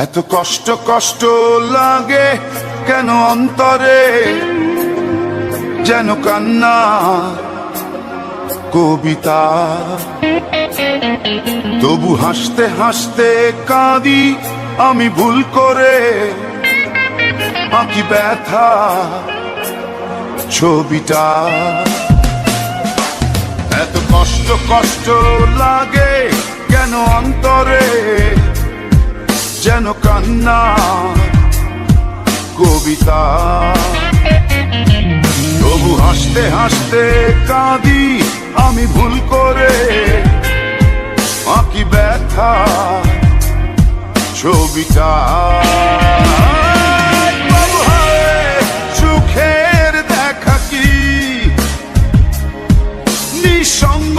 এত কষ্ট কষ্ট লাগে কেন অন্তরে, যেন কান্না কবিতা। তবু হাসতে হাসতে কাঁদি আমি ভুল করে, আঁকি ব্যথা ছবিটা। এত কষ্ট কষ্ট লাগে কেন অন্তরে, যেন কান্না কবিতা। তবু হাসতে হাসতে কাঁদি আমি ভুল করে, আঁকি ব্যথা ছবিটা। সুখের দেখা কি নিঃসঙ্গ,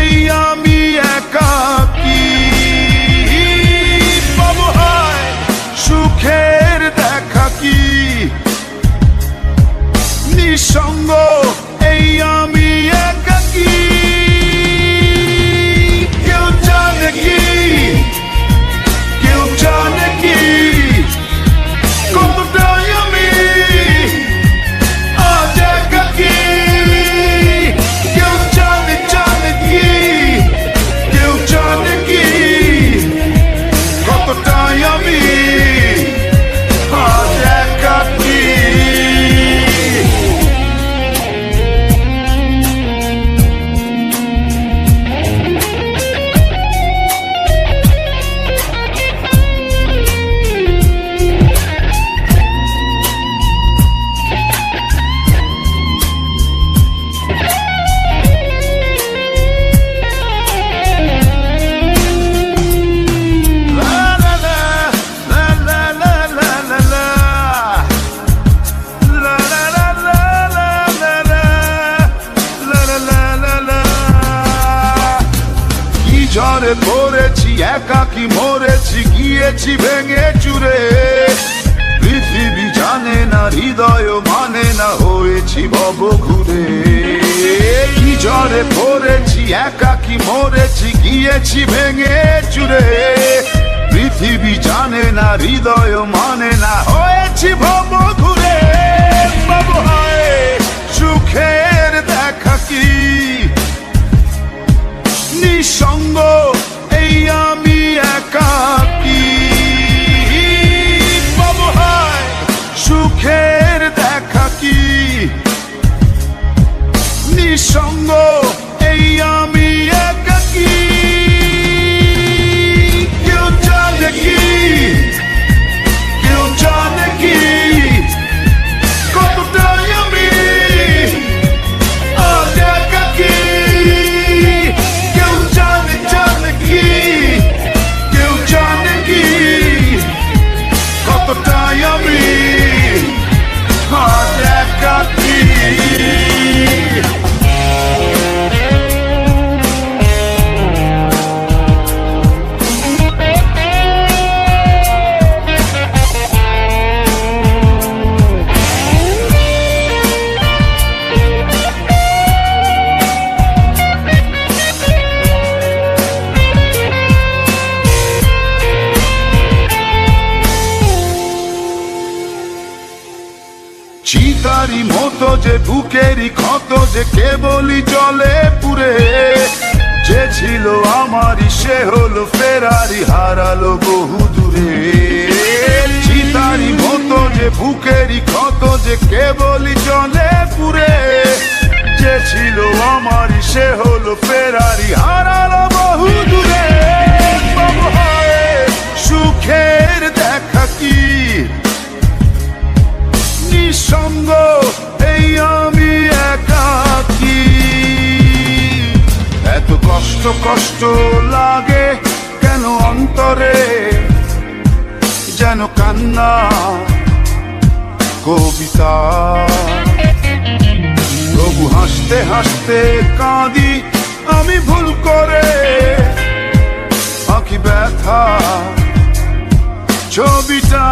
এই আমি একাকী। সুখের দেখা কি নিঃসঙ্গ, এই আমি একাকী। কেউ জানে কি, কেউ জানে কি কতটাই আমি আজ একাকী। কেউ জানে জানে কি, কেউ জানে কি কতটাই আমি আজ একাকী। ঝড়ে পড়েছি একাকী মরেছি, গিয়েছি ভেঙে চুরে। পৃথিবী জানে না, হৃদয় মানে না, হয়েছি ভব ঘুরে। কি ঝড়ে পড়েছি একাকী মরেছি, গিয়েছি ভেঙে চুরে। পৃথিবী জানে না, হৃদয় মানে না, হয়েছি ভব ঘুরে। বাবু হায় সুখের দেখা কি নিঃসঙ্গ, এই আমি একাকী। বাবু হায় সুখের দেখা কি নিঃসঙ্গ, এই আমি একাকী। কেউ জানে কি, কেউ জানে কি কতটাই আমি আজ একাকী। কেউ জানে জানে কি, কেউ জানে কি কতটাই আমি আজ একাকী। চিতারি মতো যে বুকেরই ক্ষত, যে কেবলই জলে পুরে। যে ছিল আমারই সে হলো ফেরারি, হারালো বহু দূরে। চিতারি মতো যে বুকেরই ক্ষত, যে কেবলই জলে পুরে। যে ছিল আমারই সে হলো ফেরারি, হারালো বহু দূরে। বাবু হায় সুখের দেখা কি নিঃসঙ্গ, এই আমি একাকী। এত কষ্ট কষ্ট লাগে কেন অন্তরে, যেন কান্না কবিতা। তবু হাসতে হাসতে কাঁদি আমি ভুল করে, আঁকি ব্যথা ছবিটা।